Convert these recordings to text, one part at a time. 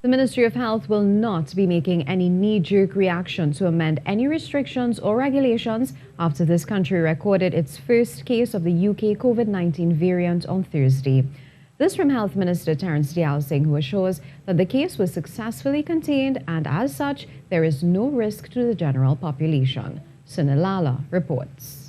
The Ministry of Health will not be making any knee-jerk reaction to amend any restrictions or regulations after this country recorded its first case of the UK COVID-19 variant on Thursday. This from Health Minister Terrence Deyalsingh, who assures that the case was successfully contained and as such, there is no risk to the general population. Sunil Lalla reports.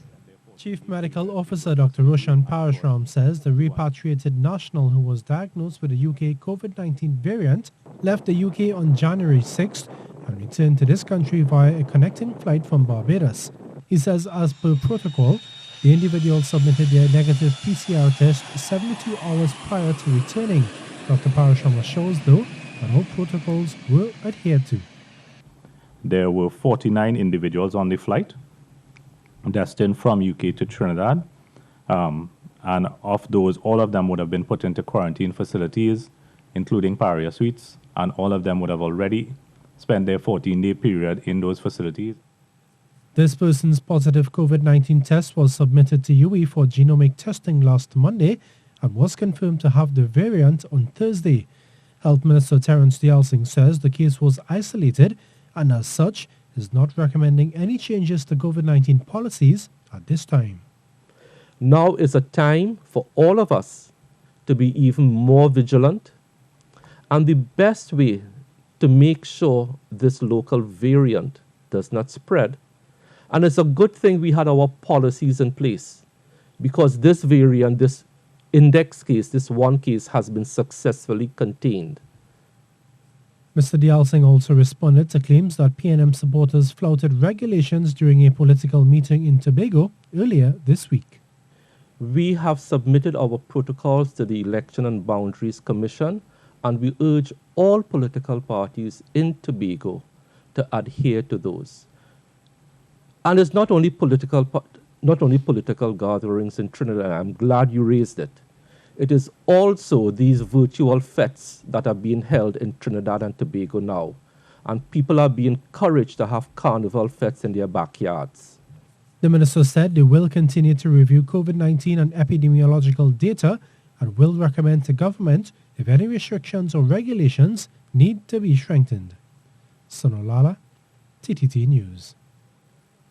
Chief Medical Officer Dr. ROSHAN says the repatriated national who was diagnosed with the UK COVID-19 variant left the UK on January 6th and returned to this country via a connecting flight from Barbados. He says as per protocol, the individual submitted their negative PCR test 72 hours prior to returning. Dr. Parasram assures, though, that all protocols were adhered to. There were 49 individuals on the flight destined from UK to Trinidad. And of those, all of them would have been put into quarantine facilities, including Paria suites, and all of them would have already spent their 14-day period in those facilities. This person's positive COVID-19 test was submitted to UE for genomic testing last Monday and was confirmed to have the variant on Thursday. Health Minister Terrence Deyalsingh says the case was isolated and as such is not recommending any changes to COVID-19 policies at this time. Now is a time for all of us to be even more vigilant, and the best way to make sure this local variant does not spread. And it's a good thing we had our policies in place, because this variant, this index case, this one case has been successfully contained. Mr. Deyalsingh also responded to claims that PNM supporters flouted regulations during a political meeting in Tobago earlier this week. We have submitted our protocols to the Election and Boundaries Commission, and we urge all political parties in Tobago to adhere to those. And it's not only political gatherings in Trinidad. I'm glad you raised it. It is also these virtual fetes that are being held in Trinidad and Tobago now. And people are being encouraged to have carnival fetes in their backyards. The minister said they will continue to review COVID-19 and epidemiological data and will recommend to government if any restrictions or regulations need to be strengthened. Sunil Lalla, TTT News.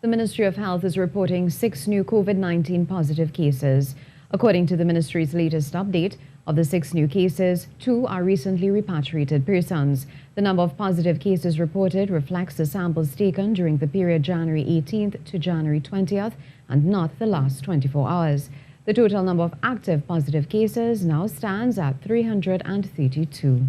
The Ministry of Health is reporting 6 new COVID-19 positive cases. According to the ministry's latest update, of the 6 new cases, 2 are recently repatriated persons. The number of positive cases reported reflects the samples taken during the period January 18th to January 20th and not the last 24 hours. The total number of active positive cases now stands at 332.